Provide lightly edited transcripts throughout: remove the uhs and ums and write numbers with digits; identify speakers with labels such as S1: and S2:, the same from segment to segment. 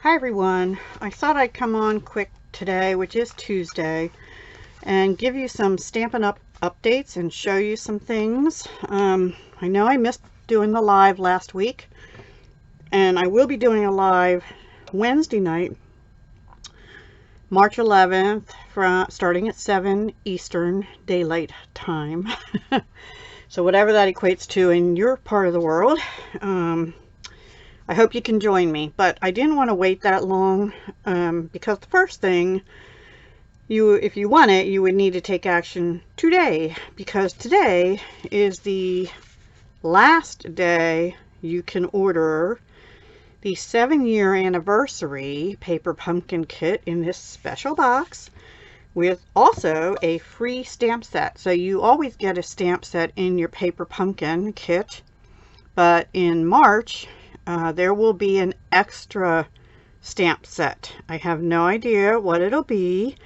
S1: Hi everyone, I thought I'd come on quick today, which is Tuesday, and give you some Stampin' Up updates and show you some things. I know I missed doing the live last week, and I will be doing a live Wednesday night, March 11th, starting at 7 Eastern Daylight Time. So whatever that equates to in your part of the world. I hope you can join me, but I didn't want to wait that long because the first thing, if you want it, you would need to take action today, because today is the last day you can order the 7-year anniversary paper pumpkin kit in this special box with also a free stamp set. So you always get a stamp set in your paper pumpkin kit, but in March there will be an extra stamp set. I have no idea what it'll be,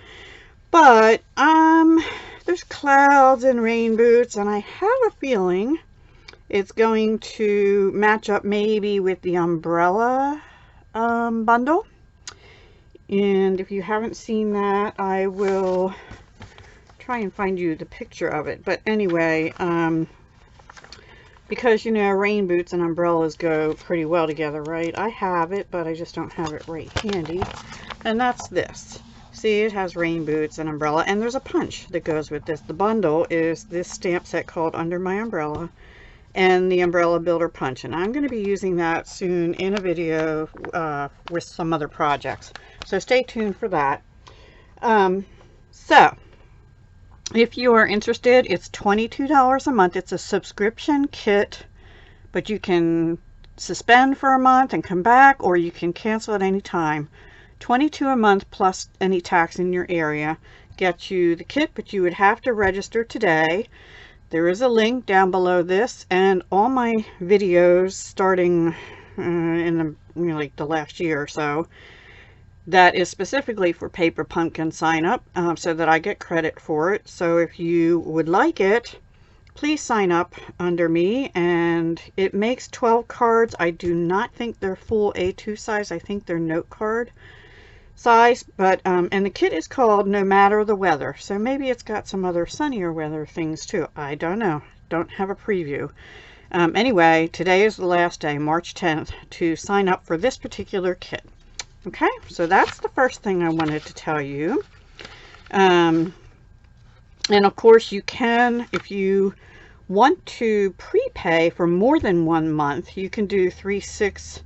S1: but there's clouds and rain boots, and I have a feeling it's going to match up maybe with the umbrella bundle. And if you haven't seen that, I will try and find you the picture of it. But anyway, because, you know, rain boots and umbrellas go pretty well together, right? I have it, but I just don't have it right handy. And that's this. See, it has rain boots and umbrella, and there's a punch that goes with this. The bundle is this stamp set called Under My Umbrella and the Umbrella Builder Punch. And I'm going to be using that soon in a video with some other projects. So stay tuned for that. If you are interested, it's $22 a month. It's a subscription kit, but you can suspend for a month and come back, or you can cancel at any time. $22 a month plus any tax in your area gets you the kit, but you would have to register today. There is a link down below this, and all my videos starting in the, like the last year or so, that is specifically for paper pumpkin sign up, so that I get credit for it. So if you would like it, please sign up under me. And it makes 12 cards. I do not think they're full A2 size. I think they're note card size. But and the kit is called No Matter the Weather. So maybe it's got some other sunnier weather things too. I don't know. Don't have a preview. Anyway, today is the last day, March 10th, to sign up for this particular kit. Okay, so that's the first thing I wanted to tell you. And of course you can, if you want to prepay for more than 1 month, you can do 3, 6,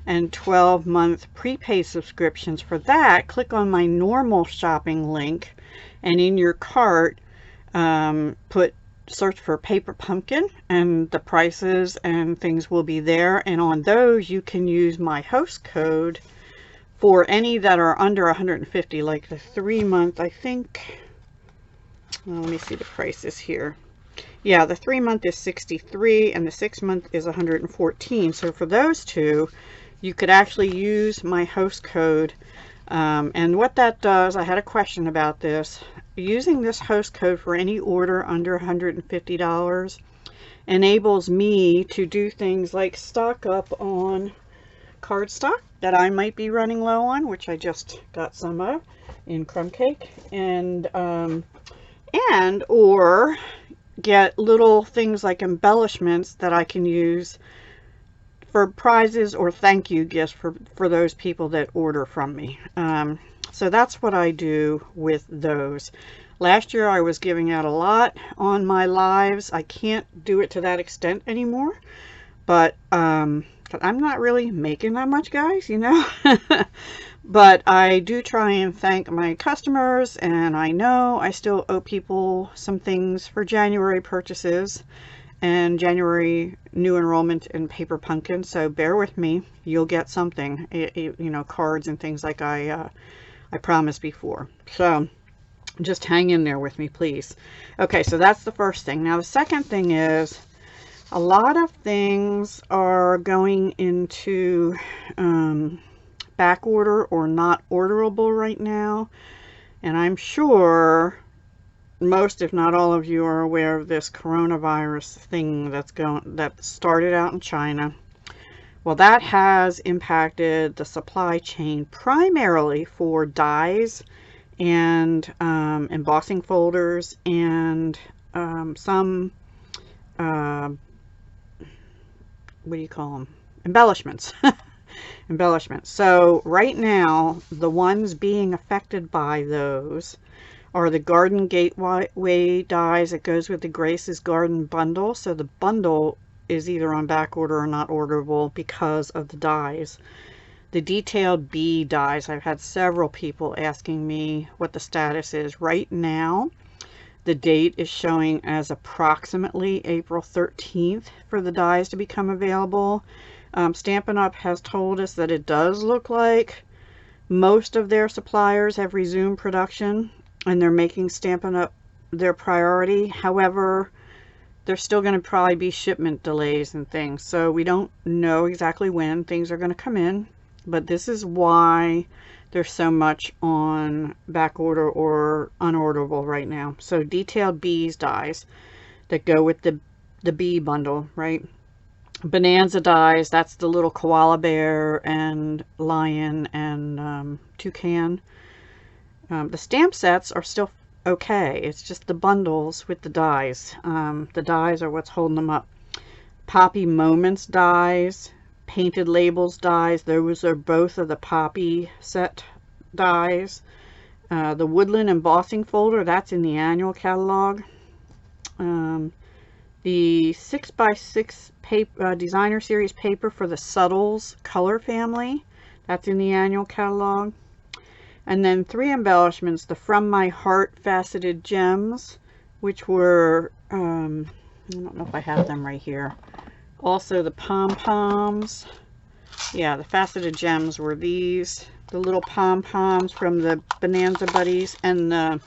S1: and 12-month prepay subscriptions. For that, click on my normal shopping link, and in your cart, search for paper pumpkin, and the prices and things will be there. And on those, you can use my host code for any that are under 150, like the 3-month, I think. Well, let me see the prices here. Yeah, the 3-month is 63 and the 6-month is 114. So for those two, you could actually use my host code. And what that does, I had a question about this. Using this host code for any order under $150 enables me to do things like stock up on cardstock that I might be running low on, which I just got some of in crumb cake, and or get little things like embellishments that I can use for prizes or thank you gifts for those people that order from me. So that's what I do with those. Last year I was giving out a lot on my lives. I can't do it to that extent anymore, but I'm not really making that much, guys, you know. But I do try and thank my customers, and I know I still owe people some things for January purchases and January new enrollment in paper pumpkin. So bear with me, you'll get something, you know, cards and things like I promised before. So just hang in there with me, please. Okay, so that's the first thing. Now the second thing is, a lot of things are going into back order or not orderable right now, and I'm sure most, if not all of you, are aware of this coronavirus thing that started out in China. Well, that has impacted the supply chain primarily for dies and embossing folders and some what do you call them? Embellishments. Embellishments. So right now, the ones being affected by those are the Garden Gateway dies that goes with the Grace's Garden bundle. So the bundle is either on back order or not orderable because of the dies. The detailed B dies, I've had several people asking me what the status is. Right now, the date is showing as approximately April 13th for the dies to become available. Stampin' Up! Has told us that it does look like most of their suppliers have resumed production and they're making Stampin' Up! Their priority. However, there's still going to probably be shipment delays and things. So we don't know exactly when things are going to come in. But this is why there's so much on back order or unorderable right now. So detailed B's dies that go with the B bundle, right? Bonanza dies, that's the little koala bear and lion and toucan. The stamp sets are still okay. It's just the bundles with the dies. The dies are what's holding them up. Poppy Moments dies. Painted Labels dies. Those are both of the Poppy set dies. The Woodland Embossing Folder, that's in the annual catalog. The 6x6 paper, designer series paper for the Subtles color family, that's in the annual catalog. And then 3 embellishments, the From My Heart faceted gems, which were, I don't know if I have them right here. Also the pom-poms. Yeah, the faceted gems were these. The little pom-poms from the Bonanza Buddies and the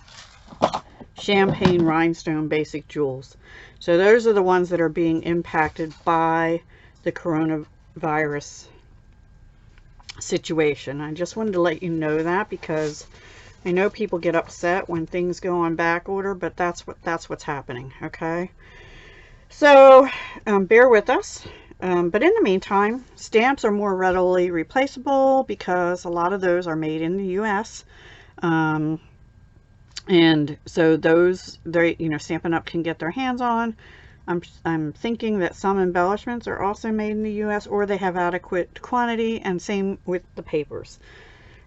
S1: Champagne Rhinestone Basic Jewels. So those are the ones that are being impacted by the coronavirus situation. I just wanted to let you know that because I know people get upset when things go on back order, but that's what's happening, okay? So bear with us. But in the meantime, stamps are more readily replaceable because a lot of those are made in the US. And so those, Stampin' Up! Can get their hands on. I'm thinking that some embellishments are also made in the US or they have adequate quantity, and same with the papers.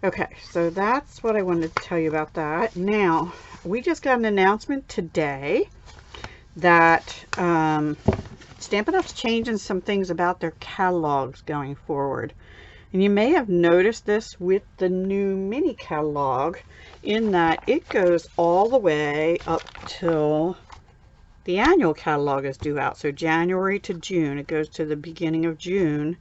S1: Okay, so that's what I wanted to tell you about that. Now, we just got an announcement today that Stampin' Up's changing some things about their catalogs going forward. And you may have noticed this with the new mini catalog in that it goes all the way up till the annual catalog is due out. So January to June, it goes to the beginning of June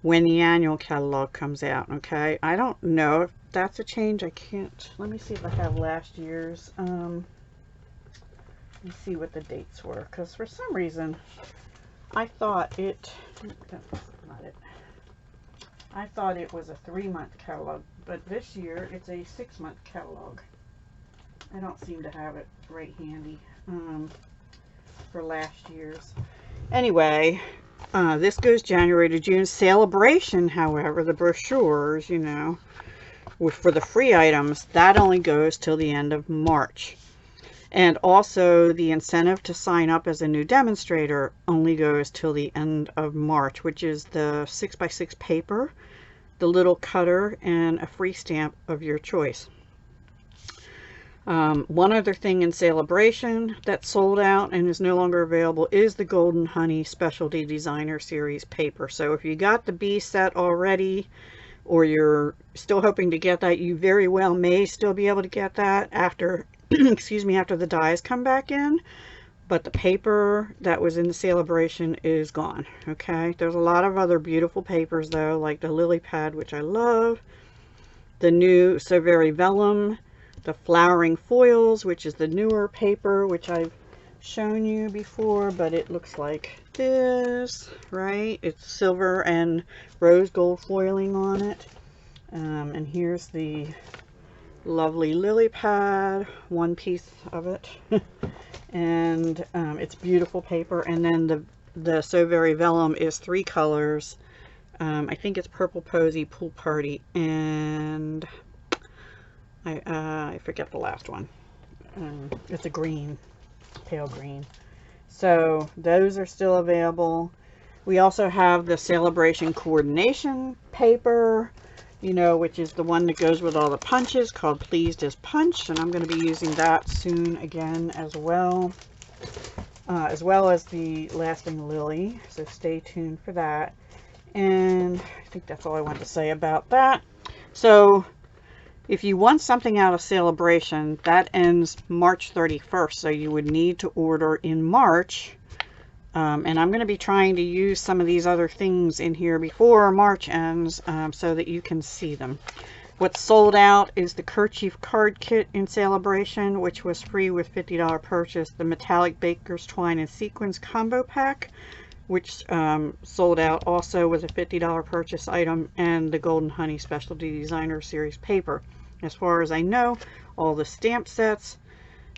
S1: when the annual catalog comes out, okay? I don't know if that's a change. I can't, let me see if I have last year's. Let me see what the dates were, because for some reason I thought it, that's not it. I thought it was a 3-month catalog, but this year it's a 6-month catalog. I don't seem to have it right handy for last year's. Anyway, this goes January to June. Celebration, however, the brochures, for the free items, that only goes till the end of March. And also the incentive to sign up as a new demonstrator only goes till the end of March, which is the 6x6 paper, the little cutter, and a free stamp of your choice. One other thing in Celebration that sold out and is no longer available is the Golden Honey Specialty Designer Series paper. So if you got the B set already, or you're still hoping to get that, you very well may still be able to get that after excuse me, after the dies come back in. But the paper that was in the Celebration is gone, okay? There's a lot of other beautiful papers though, like the Lily Pad, which I love, the new So Very Vellum, the Flowering Foils, which is the newer paper, which I've shown you before, but it looks like this, right? It's silver and rose gold foiling on it. And here's the lovely Lily Pad, one piece of it. And it's beautiful paper. And then the So Very Vellum is 3 colors, I think it's Purple Posy, Pool Party, and I forget the last one. It's a green, pale green. So those are still available. We also have the Celebration Coordination paper, you know, which is the one that goes with all the punches, called Pleased as Punch, and I'm going to be using that soon again as well as the Lasting Lily, so stay tuned for that. And I think that's all I want to say about that. So if you want something out of Celebration, that ends March 31st, so you would need to order in March. And I'm going to be trying to use some of these other things in here before March ends, so that you can see them. What's sold out is the Kerchief Card Kit in Celebration, which was free with $50 purchase. The Metallic Baker's Twine and Sequins Combo Pack, which sold out also with a $50 purchase item, and the Golden Honey Specialty Designer Series paper. As far as I know, all the stamp sets,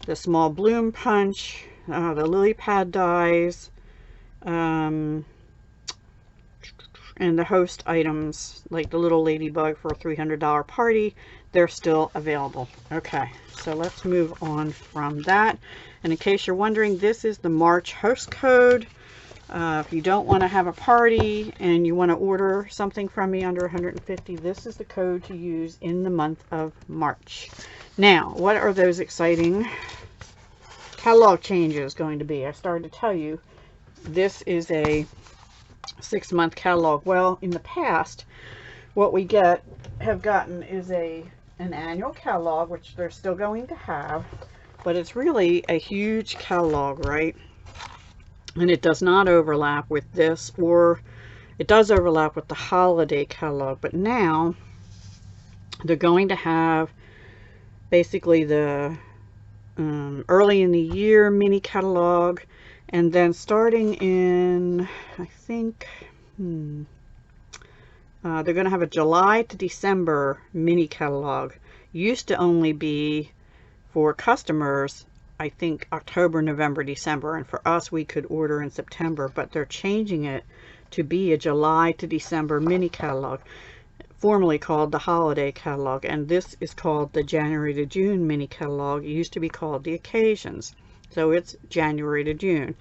S1: the small bloom punch, the lily pad dies, and the host items like the little ladybug for a $300 party, they're still available. Okay, so let's move on from that. And in case you're wondering, this is the March host code. If you don't want to have a party and you want to order something from me under $150, this is the code to use in the month of March. Now, what are those exciting catalog changes going to be? I started to tell you this is a 6-month catalog. Well, in the past, what we have gotten is an annual catalog, which they're still going to have, but it's really a huge catalog, right? And it does not overlap with this, or it does overlap with the holiday catalog. But now they're going to have basically the early in the year mini catalog, and then starting in, I think, they're going to have a July to December mini catalog. Used to only be for customers, I think, October, November, December, and for us we could order in September, but they're changing it to be a July to December mini catalog, formerly called the holiday catalog, and this is called the January to June mini catalog. It used to be called the occasions, so it's January to June.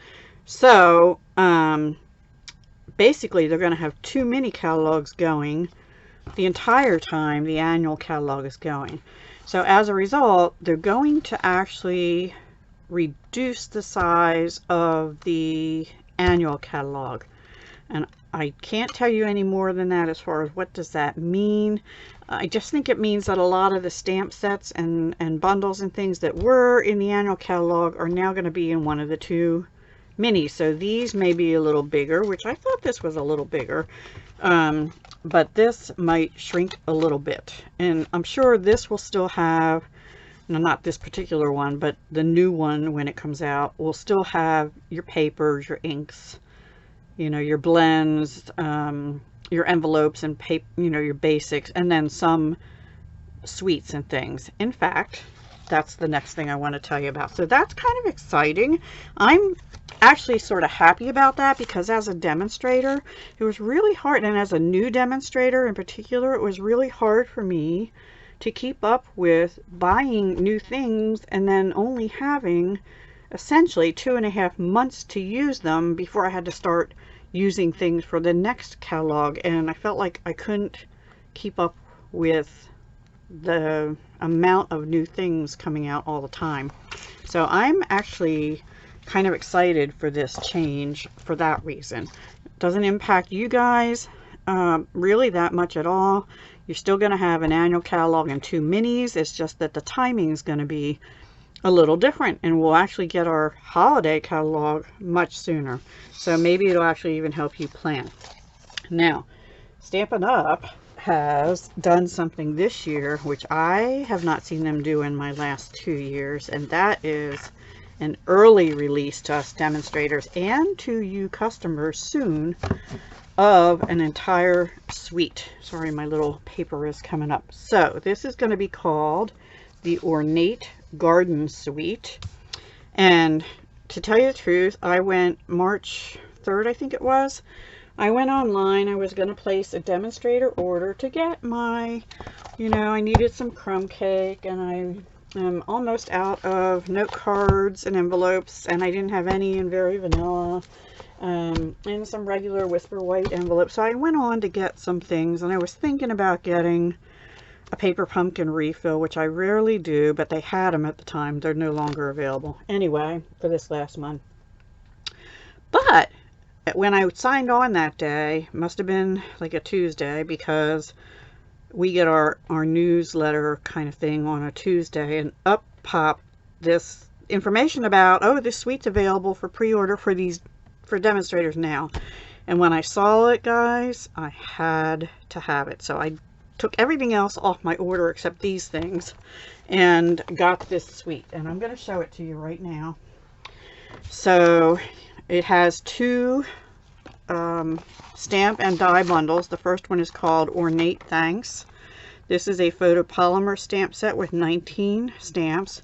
S1: So basically they're going to have 2 mini catalogs going the entire time the annual catalog is going. So as a result, they're going to actually reduce the size of the annual catalog. And I can't tell you any more than that as far as what does that mean. I just think it means that a lot of the stamp sets and bundles and things that were in the annual catalog are now going to be in one of the 2 minis. So these may be a little bigger, which I thought this was a little bigger. But this might shrink a little bit, and I'm sure this will still have, no, not this particular one, but the new one when it comes out will still have your papers, your inks, you know, your blends, your envelopes and paper, you know, your basics, and then some sweets and things. In fact, that's the next thing I want to tell you about. So that's kind of exciting. I'm actually sort of happy about that, because as a demonstrator, it was really hard, and as a new demonstrator in particular, it was really hard for me to keep up with buying new things and then only having essentially 2.5 months to use them before I had to start using things for the next catalog, and I felt like I couldn't keep up with the amount of new things coming out all the time. So I'm actually kind of excited for this change for that reason. It doesn't impact you guys really that much at all. You're still going to have an annual catalog and 2 minis. It's just that the timing is going to be a little different, and we'll actually get our holiday catalog much sooner. So maybe it'll actually even help you plan. Now, Stampin' Up has done something this year which I have not seen them do in my last 2 years, and that is an early release to us demonstrators and to you customers soon of an entire suite. Sorry, my little paper is coming up. So this is going to be called the Ornate Garden Suite, and to tell you the truth, I went March 3rd, I think it was, I went online. I was going to place a demonstrator order to get my, I needed some crumb cake, and I am almost out of note cards and envelopes, and I didn't have any in Very Vanilla, and some regular Whisper White envelopes. So I went on to get some things, and I was thinking about getting a paper pumpkin refill, which I rarely do, but they had them at the time. They're no longer available. Anyway, for this last month. But when I signed on that day, must have been like a Tuesday, because we get our newsletter kind of thing on a Tuesday, and up popped this information about, oh, this suite's available for pre-order for demonstrators now. And when I saw it, guys, I had to have it. So I took everything else off my order except these things and got this suite, and I'm going to show it to you right now. So it has two stamp and die bundles. The first one is called Ornate Thanks. This is a photopolymer stamp set with 19 stamps.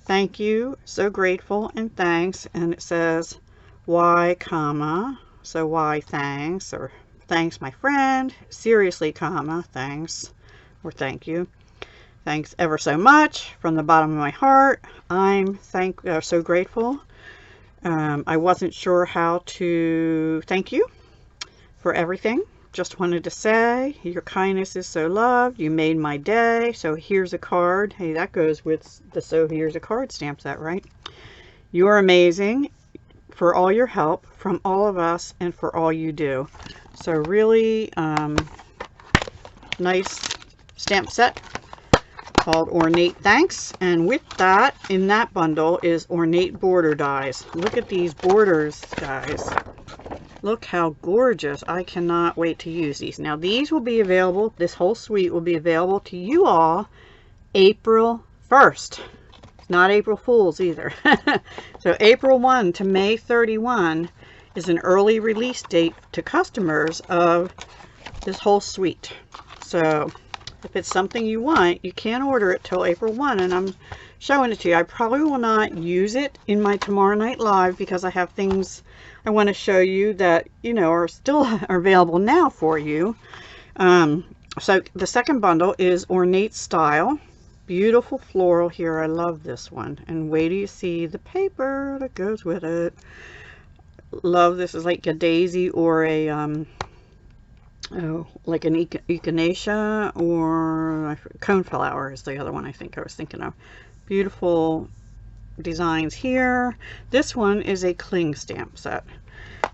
S1: Thank you, so grateful, and thanks. And it says why, comma, so why thanks, or thanks my friend, seriously, comma, thanks, or thank you. Thanks ever so much from the bottom of my heart. I'm so grateful. I wasn't sure how to thank you for everything. Just wanted to say your kindness is so loved. You made my day. So here's a card. Hey, that goes with the so here's a card stamp set, right? You're amazing for all your help from all of us and for all you do. So really nice stamp set called Ornate Thanks, and with that, in that bundle, is Ornate Border Dies. Look at these borders, guys. Look how gorgeous. I cannot wait to use these. Now these will be available, this whole suite will be available to you all April 1st. It's not April Fool's either. So April 1 to May 31 is an early release date to customers of this whole suite. So if it's something you want, you can't order it till April 1, and I'm showing it to you. I probably will not use it in my tomorrow night live because I have things I want to show you that, are still available now for you. So the second bundle is Ornate Style. Beautiful floral here. I love this one. And wait till you see the paper that goes with it. Love this. Is like a daisy or a like an echinacea, or coneflower is the other one I think I was thinking of. Beautiful designs here. This one is a cling stamp set.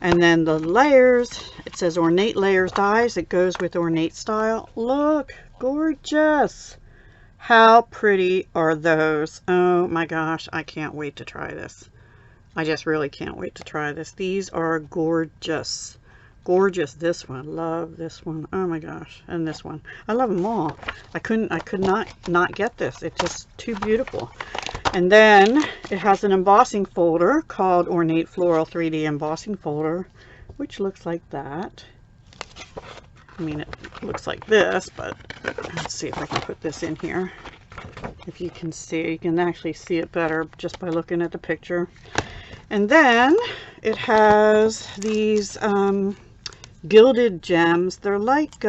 S1: And then the layers, it says Ornate Layers Dies. It goes with Ornate Style. Look, gorgeous. How pretty are those? Oh my gosh, I can't wait to try this. I just really can't wait to try this. These are gorgeous. Gorgeous. This one, love this one. Oh my gosh. And this one, I love them all. I could not get this. It's just too beautiful. And then it has an embossing folder called Ornate Floral 3D Embossing Folder, which looks like that. I mean, it looks like this, but let's see if I can put this in here. If you can see, you can actually see it better just by looking at the picture. And then it has these Gilded Gems. They're like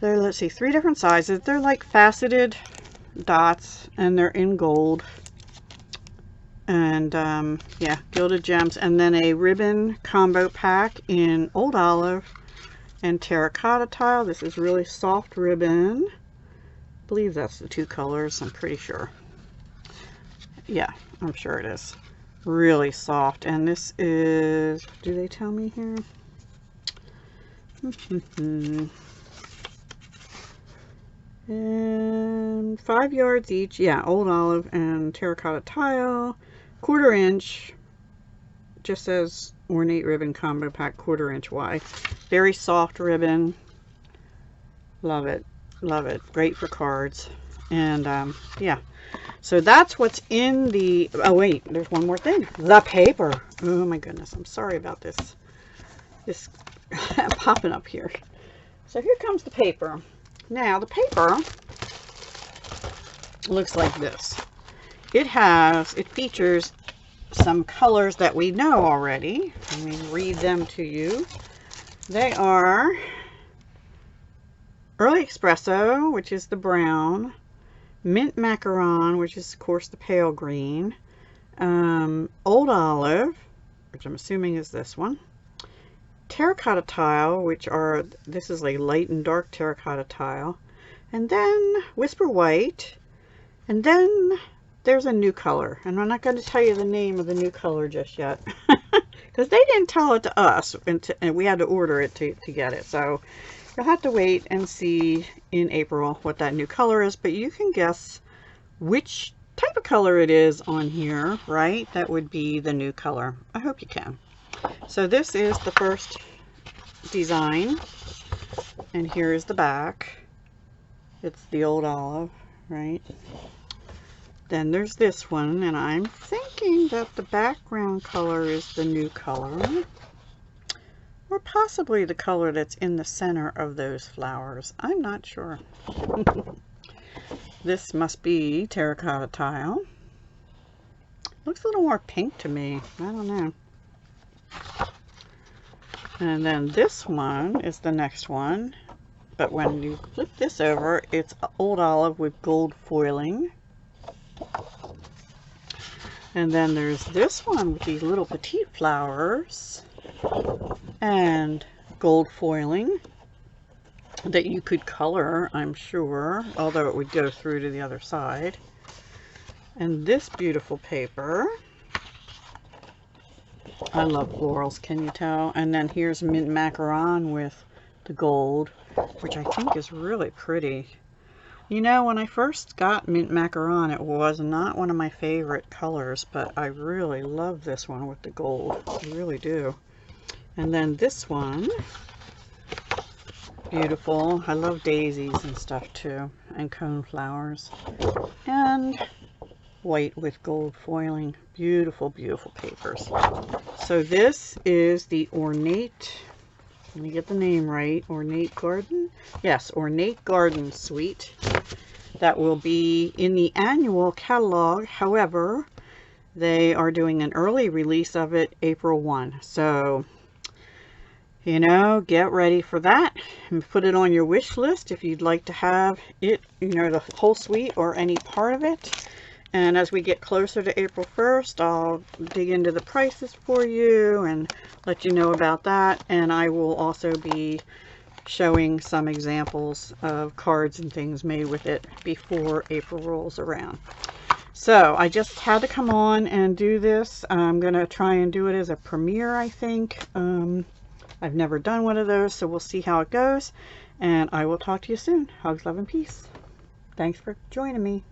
S1: let's see, 3 different sizes. They're like faceted dots, and they're in gold. And yeah, Gilded Gems. And then a ribbon combo pack in Old Olive and Terracotta Tile. This is really soft ribbon. I believe that's the 2 colors, I'm pretty sure. Yeah, I'm sure it is. Really soft. And this is, do they tell me here? And 5 yards each. Yeah, Old Olive and Terracotta Tile. 1/4 inch. Just says Ornate Ribbon Combo Pack 1/4 inch wide. Very soft ribbon. Love it. Love it. Great for cards. And yeah. So that's what's in the, oh wait, there's one more thing. The paper. Oh my goodness. I'm sorry about this. This popping up here. So here comes the paper. Now the paper looks like this. It features some colors that we know already. Let me read them to you. They are Early Espresso, which is the brown, Mint Macaron, which is of course the pale green, Old Olive, which I'm assuming is this one, Terracotta Tile, which are, this is a light and dark terracotta tile, and then Whisper White, and then there's a new color, and I'm not going to tell you the name of the new color just yet because they didn't tell it to us, and we had to order it to get it. So you'll have to wait and see in April what that new color is, but you can guess which type of color it is on here, right? That would be the new color. I hope you can. So this is the first design, and here is the back. It's the Old Olive, right? Then there's this one, and I'm thinking that the background color is the new color, or possibly the color that's in the center of those flowers. I'm not sure. This must be Terracotta Tile. Looks a little more pink to me. I don't know. And then this one is the next one, but when you flip this over, it's Old Olive with gold foiling. And then there's this one with these little petite flowers and gold foiling that you could color, I'm sure, although it would go through to the other side. And this beautiful paper. I love florals, can you tell? And then here's Mint Macaron with the gold, which I think is really pretty. You know, when I first got Mint Macaron, it was not one of my favorite colors, but I really love this one with the gold. I really do. And then this one, beautiful. I love daisies and stuff too, and cone flowers. And white with gold foiling. Beautiful, beautiful papers. So this is the Ornate, let me get the name right, Ornate Garden? Yes, Ornate Garden Suite. That will be in the annual catalog. However, they are doing an early release of it April 1. So, you know, get ready for that and put it on your wish list if you'd like to have it, you know, the whole suite or any part of it. And as we get closer to April 1st, I'll dig into the prices for you and let you know about that. And I will also be showing some examples of cards and things made with it before April rolls around. So I just had to come on and do this. I'm going to try and do it as a premiere, I think. I've never done one of those, so we'll see how it goes. And I will talk to you soon. Hugs, love, and peace. Thanks for joining me.